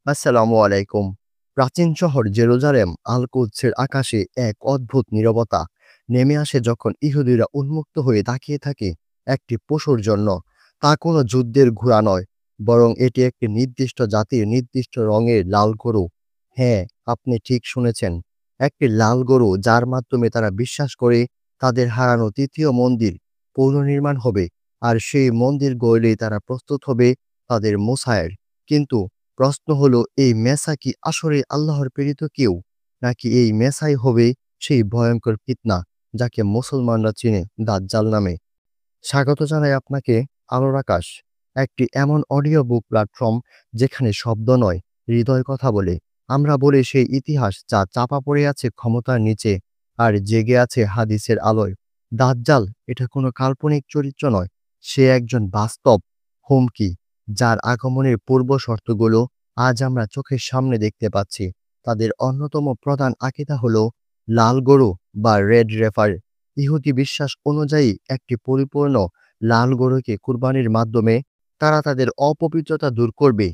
আসসালামু আলাইকুম। প্রাচীন শহর জেরুজালেম আল কুদসের আকাশে এক অদ্ভুত নীরবতা নেমে আসে যখন ইহুদিরা উন্মুক্ত হয়ে তাকিয়ে থাকে একটি পশুর জন্য। তা কোনো যুদ্ধের ঘোড়া নয়, বরং এটি একটি নির্দিষ্ট জাতির নির্দিষ্ট রঙের লাল গরু। হ্যাঁ, আপনি ঠিক শুনেছেন। একটি লাল গরু যার মাধ্যমে তারা বিশ্বাস করে তাদের হারানো তৃতীয় মন্দির পুনর্নির্মাণ হবে, আর সেই মন্দির গড়লেই তারা প্রস্তুত হবে তাদের মোসায়ের। কিন্তু প্রশ্ন হলো, এই মেসা কি আসলে আল্লাহর প্রেরিত কেউ, নাকি এই মেসাই হবে সেই ভয়ঙ্কর ফিতনা যাকে মুসলমানরা চিনে দাজ্জাল নামে? স্বাগত জানাই আপনাকে আলোর আকাশ, একটি এমন অডিও বুক প্ল্যাটফর্ম যেখানে শব্দ নয়, হৃদয় কথা বলে। আমরা বলি সেই ইতিহাস যা চাপা পড়ে আছে ক্ষমতার নিচে আর জেগে আছে হাদিসের আলোয়। দাজ্জাল এটা কোনো কাল্পনিক চরিত্র নয়, সে একজন বাস্তব হুমকি, যার আগমনের পূর্ব শর্তগুলো আজ আমরা চোখের সামনে দেখতে পাচ্ছি। তাদের অন্যতম প্রধান আকীদা হলো লাল গরু বা রেড রেফার। ইহুদি বিশ্বাস অনুযায়ী একটি পরিপূর্ণ লাল গরুকে কুরবানির মাধ্যমে তারা তাদের অপবিত্রতা দূর করবে,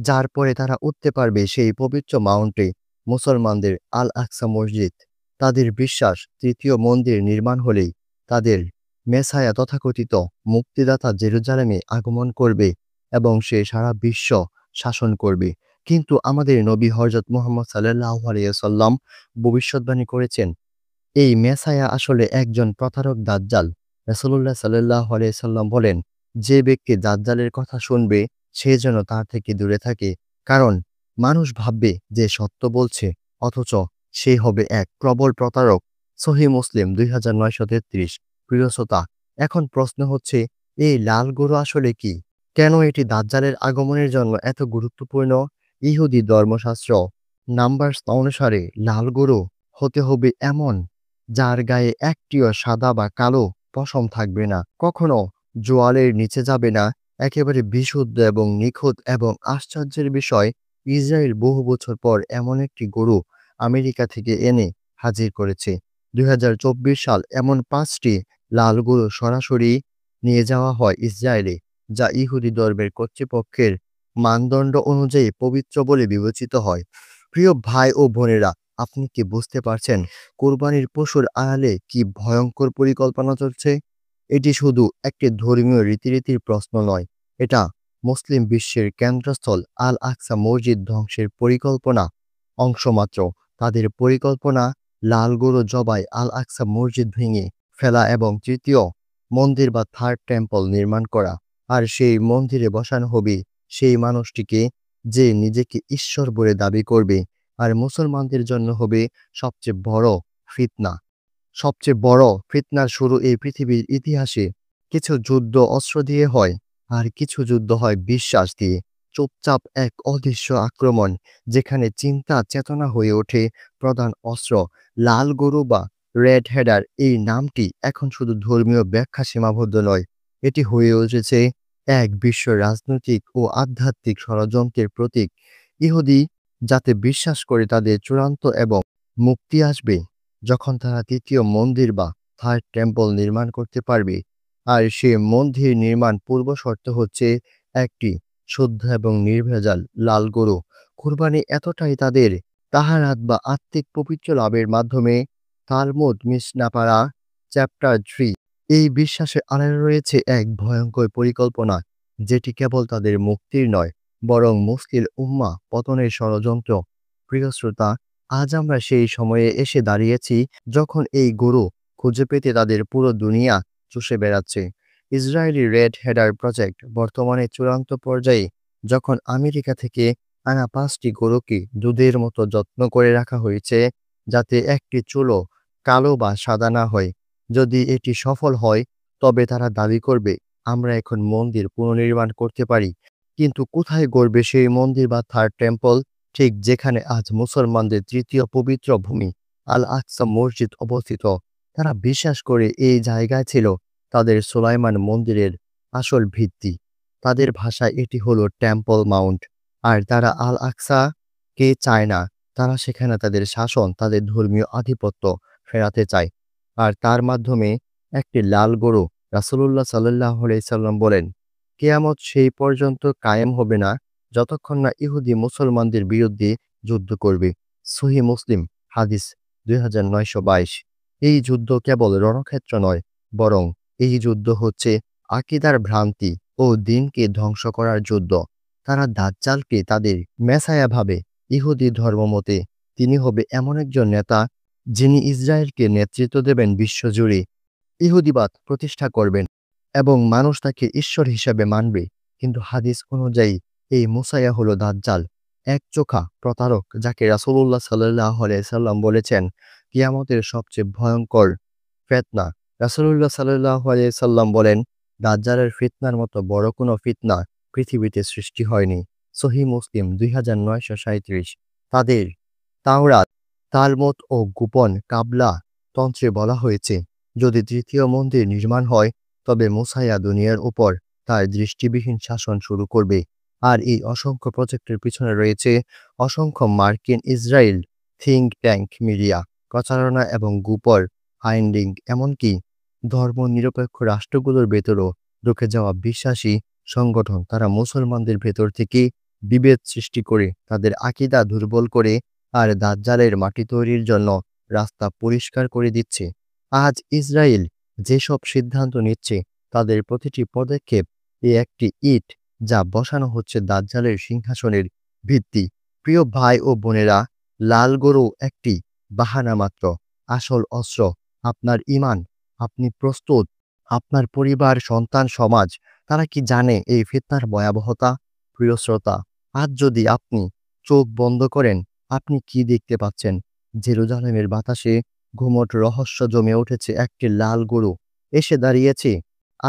যার পরে তারা উঠতে পারবে সেই পবিত্র মাউন্টে, মুসলমানদের আল আকসা মসজিদ। তাদের বিশ্বাস তৃতীয় মন্দির নির্মাণ হলেই তাদের মেসায়া তথাকথিত মুক্তিদাতা জেরুজালেমে আগমন করবে এবং সে সারা বিশ্ব শাসন করবে। কিন্তু আমাদের নবী হযরত মুহাম্মদ সাল্লাল্লাহু আলাইহি ওয়াসাল্লাম ভবিষ্যদ্বাণী করেছেন, এই মেসায়া আসলে একজন প্রতারক দাজ্জাল। রাসূলুল্লাহ সাল্লাল্লাহু আলাইহি সাল্লাম বলেন, যে ব্যক্তি দাজ্জালের কথা শুনবে সে যেন তার থেকে দূরে থাকে, কারণ মানুষ ভাববে যে সত্য বলছে, অথচ সে হবে এক প্রবল প্রতারক। সহিহ মুসলিম 2933। প্রিয় শ্রোতা, এখন প্রশ্ন হচ্ছে, এই লাল গরু আসলে কি? কেন এটি দাজ্জালের আগমনের জন্য এত গুরুত্বপূর্ণ? ইহুদি ধর্মশাস্ত্র নাম্বারস অনুসারে লাল গরু হতে হবে এমন যার গায়ে একটিও সাদা বা কালো পশম থাকবে না, কখনো জোয়ালের নিচে যাবে না, একেবারে বিশুদ্ধ এবং নিখুঁত। এবং আশ্চর্যের বিষয়, ইসরায়েল বহু বছর পর এমন একটি গরু আমেরিকা থেকে এনে হাজির করেছে। 2024 সাল এমন 5টি লাল গরু সরাসরি নিয়ে যাওয়া হয় ইসরায়েলে, যা ইহুদি ধর্মের কর্তৃপক্ষের মানদণ্ড অনুযায়ী পবিত্র বলে বিবেচিত হয়। প্রিয় ভাই ও বোনেরা, আপনি কি বুঝতে পারছেন কোরবানির পশুর আড়ালে কি ভয়ঙ্কর পরিকল্পনা চলছে? এটি শুধু একটি ধর্মীয় রীতিনীতির প্রশ্ন নয়, এটা মুসলিম বিশ্বের কেন্দ্রস্থল আল আকসা মসজিদ ধ্বংসের পরিকল্পনা অংশমাত্র। তাদের পরিকল্পনা লাল গরু জবাই, আল আকসা মসজিদ ভেঙে ফেলা এবং তৃতীয় মন্দির বা থার্ড টেম্পল নির্মাণ করা। আর সেই মন্দিরে বসানো হবে সেই মানুষটিকে যে নিজেকে ঈশ্বর বলে দাবি করবে। আর মুসলমানদের জন্য হবে সবচেয়ে বড় ফিতনা। সবচেয়ে বড় ফিতনার শুরু এই পৃথিবীর ইতিহাসে। কিছু যুদ্ধ অস্ত্র দিয়ে হয়, আর কিছু যুদ্ধ হয় বিশ্বাস দিয়ে। চুপচাপ এক অদৃশ্য আক্রমণ, যেখানে চিন্তা চেতনা হয়ে ওঠে প্রধান অস্ত্র। লাল গরু বা রেড হেডার এই নামটি এখন শুধু ধর্মীয় ব্যাখ্যা সীমাবদ্ধ নয়, এটি হয়ে উঠেছে এক বিশ্ব রাজনৈতিক ও আধ্যাত্মিক ষড়যন্ত্রের প্রতীক। ইহুদি যাতে বিশ্বাস করে তাদের চূড়ান্ত এবং মুক্তি আসবে যখন তারা তৃতীয় মন্দির বা থার্ড টেম্পল নির্মাণ করতে পারবে। আর সে মন্দির নির্মাণ পূর্ব শর্ত হচ্ছে একটি শুদ্ধ এবং নির্ভেজাল লাল গরু। কুরবানি এতটাই তাদের তাহারাত বা আত্মিক পবিত্র লাভের মাধ্যমে। তালমুদ মিশনাপাড়া চ্যাপ্টার 3। এই বিশ্বাসের আড়ালে রয়েছে এক ভয়ঙ্কর পরিকল্পনা, যেটি কেবল তাদের মুক্তির নয়, বরং মুসলিম উম্মাহ পতনের ষড়যন্ত্র। প্রিয় শ্রোতা, আজ আমরা সেই সময়ে এসে দাঁড়িয়েছি যখন এই গরু খুঁজে পেতে তাদের পুরো দুনিয়া চষে বেড়াচ্ছে। ইসরায়েলি রেড হেডার প্রজেক্ট বর্তমানে চূড়ান্ত পর্যায়ে, যখন আমেরিকা থেকে আনা 5টি গরুকে দুধের মতো যত্ন করে রাখা হয়েছে, যাতে একটি চুলও কালো বা সাদা না হয়। যদি এটি সফল হয়, তবে তারা দাবি করবে, আমরা এখন মন্দির পুনর্নির্মাণ করতে পারি। কিন্তু কোথায় গড়বে সেই মন্দির বা থার্ড টেম্পল? ঠিক যেখানে আজ মুসলমানদের তৃতীয় পবিত্র ভূমি আল আকসা মসজিদ অবস্থিত। তারা বিশ্বাস করে এই জায়গায় ছিল তাদের সুলাইমান মন্দিরের আসল ভিত্তি। তাদের ভাষায় এটি হলো টেম্পল মাউন্ট। আর তারা আল আকসা কে চায় না, তারা সেখানে তাদের শাসন, তাদের ধর্মীয় আধিপত্য ফেরাতে চায়। আর তার মাধ্যমে একটি লাল গরু। রাসূলুল্লাহ সাল্লাল্লাহু আলাইহি সাল্লাম বলেন, কিয়ামত সেই পর্যন্ত কায়েম হবে না যতক্ষণ না ইহুদি মুসলমানদের বিরুদ্ধে যুদ্ধ করবে। সহিহ মুসলিম হাদিস 2922। এই যুদ্ধ কেবল রণক্ষেত্র নয়, বরং এই যুদ্ধ হচ্ছে আকীদার ভ্রান্তি ও দ্বীনকে ধ্বংস করার যুদ্ধ। তারা দাজ্জালকে তাদের মেসায়া ভাবে। ইহুদি ধর্মমতে তিনি হবে এমন একজন নেতা যিনি ইসরায়েলকে নেতৃত্ব দেবেন, বিশ্বজুড়ে ইহুদিবাদ প্রতিষ্ঠা করবেন এবং মানুষ তাকে ঈশ্বর হিসাবে মানবে। কিন্তু হাদিস অনুযায়ী এই মুসাইয়া হলো দাজ্জাল, একচোখা প্রতারক, যাকে রাসূলুল্লাহ সাল্লাল্লাহু আলাইহি সাল্লাম বলেছেন কিয়ামতের সবচেয়ে ভয়ঙ্কর ফিতনা। রাসূলুল্লাহ সাল্লাল্লাহু আলাইহি সাল্লাম বলেন, দাজ্জালের ফিতনার মতো বড় কোনো ফিতনা পৃথিবীতে সৃষ্টি হয়নি। সহিহ মুসলিম 2937। তাদের তাওরাত, তালমুদ ও গোপন কাবলা তন্ত্রে বলা হয়েছে, যদি তৃতীয় মন্দির নির্মাণ হয় তবে মুসাইয়া দুনিয়ার উপর তার দৃষ্টিবিহীন শাসন শুরু করবে। আর এই অসংখ্য প্রজেক্টের পিছনে রয়েছে অসংখ্য মার্কিন, ইসরায়েল, থিঙ্ক ট্যাঙ্ক, মিডিয়া, প্রচারণা এবং গোপন ফাইন্ডিং, এমনকি ধর্মনিরপেক্ষ রাষ্ট্রগুলোর ভেতরও ঢুকে যাওয়া বিশ্বাসী সংগঠন। তারা মুসলমানদের ভেতর থেকে বিভেদ সৃষ্টি করে, তাদের আকীদা দুর্বল করে আর দাজ্জালের মাটি তৈরির জন্য রাস্তা পরিষ্কার করে দিচ্ছে। আজ ইসরায়েল যেসব সিদ্ধান্ত নিচ্ছে, তাদের প্রতিটি পদক্ষেপ একটি ইট যা বসানো হচ্ছে দাজ্জালের সিংহাসনের ভিত্তি। প্রিয় ভাই ও বোনেরা, লাল গরু একটি বাহানা মাত্র। আসল অস্ত্র আপনার ঈমান। আপনি প্রস্তুত? আপনার পরিবার, সন্তান, সমাজ, তারা কি জানে এই ফিতনার ভয়াবহতা? প্রিয় শ্রোতা, আজ যদি আপনি চোখ বন্ধ করেন, আপনি কি দেখতে পাচ্ছেন? জেরুজালেমের বাতাসে ঘুমট রহস্য জমে উঠেছে। একটি লাল গরু এসে দাঁড়িয়েছে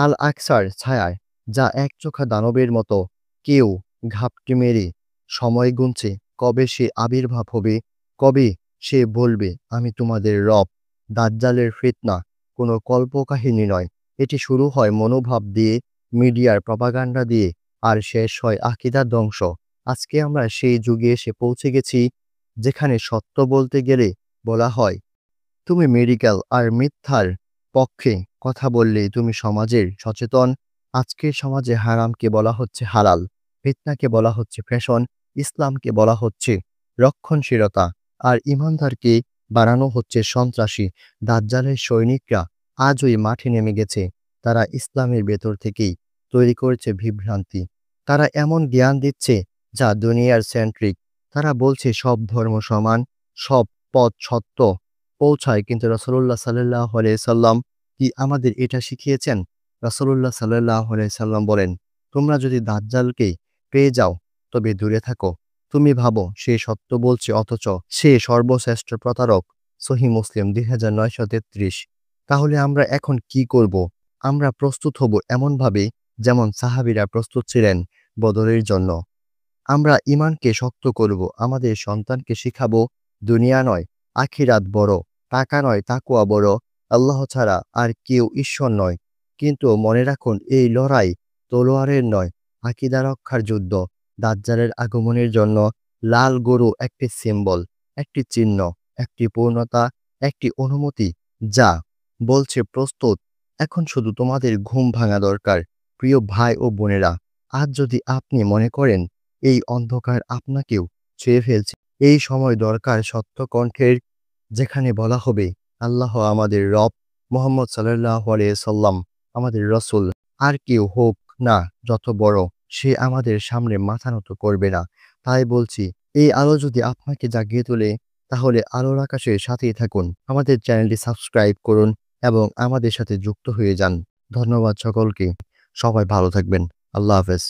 আল আকসার ছায়ায়, যা একচোখা দানবের মতো। কেউ ঘাপটি মেরে সময় গুনছে, কবে সে আবির্ভাব হবে, কবে সে বলবে, আমি তোমাদের রব। দাজ্জালের ফিতনা কোনো কল্পকাহিনী নয়। এটি শুরু হয় মনোভাব দিয়ে, মিডিয়ার প্রপাগান্ডা দিয়ে, আর শেষ হয় আকীদা ধ্বংস। আজকে আমরা সেই যুগে এসে পৌঁছে গেছি, যেখানে সত্য বলতে গেলে বলা হয় তুমি মেডিকেল, আর মিথ্যার পক্ষে কথা বললে তুমি সমাজের সচেতন। আজকের সমাজে হারামকে বলা হচ্ছে হালাল, ফিতনাকে বলা হচ্ছে ফ্যাশন, ইসলামকে বলা হচ্ছে রক্ষণশীলতা, আর ইমানদারকে বানানো হচ্ছে সন্ত্রাসী। দাজ্জালের সৈনিকরা আজই মাঠে নেমে গেছে। তারা ইসলামের ভেতর থেকেই তৈরি করেছে বিভ্রান্তি। তারা এমন জ্ঞান দিচ্ছে যা দুনিয়ার সেন্ট্রিক। তারা বলছে সব ধর্ম সমান, সব পথ সত্য পৌঁছায়। কিন্তু রাসূলুল্লাহ সাল্লাল্লাহু আলাইহি সাল্লাম কি আমাদের এটা শিখিয়েছেন? রাসূলুল্লাহ সাল্লাল্লাহু আলাইহি সাল্লাম বলেন, তোমরা যদি দাজ্জালকে পেয়ে যাও তবে দূরে থাকো। তুমি ভাবো সে সত্য বলছে, অথচ সে সর্বশ্রেষ্ঠ প্রতারক। সহিহ মুসলিম 2933। তাহলে আমরা এখন কি করব? আমরা প্রস্তুত হব এমনভাবে যেমন সাহাবীরা প্রস্তুত ছিলেন বদরের জন্য। আমরা ঈমানকে শক্ত করব, আমাদের সন্তানকে শিখাবো দুনিয়া নয় আখিরাত বড়, টাকা নয় তাকওয়া বড়, আল্লাহ ছাড়া আর কেউ ঈশ্বর নয়। কিন্তু মনে রাখুন, এই লড়াই তলোয়ারের নয়, আকীদা রক্ষার যুদ্ধ। দাজ্জালের আগমনের জন্য লাল গরু একটি সিম্বল, একটি চিহ্ন, একটি পূর্ণতা, একটি অনুমতি যা বলছে প্রস্তুত। এখন শুধু তোমাদের ঘুম ভাঙা দরকার। প্রিয় ভাই ও বোনেরা, আজ যদি আপনি মনে করেন এই অন্ধকার আপনাকেও ছুঁয়ে ফেলছে, এই সময় দরকার সত্য কণ্ঠের, যেখানে বলা হবে আল্লাহ আমাদের রব, মুহাম্মদ সাল্লাল্লাহু আলাইহি সাল্লাম আমাদের রাসূল। আর কেউ হোক না যত বড়, সে আমাদের সামনে মাথা নত করবে না। তাই বলছি, এই আলো যদি আপনাকে জাগিয়ে তোলে, তাহলে আলোর আকাশের সাথেই থাকুন। আমাদের চ্যানেলটি সাবস্ক্রাইব করুন এবং আমাদের সাথে যুক্ত হয়ে যান। ধন্যবাদ সকলকে। সবাই ভালো থাকবেন। আল্লাহ হাফেজ।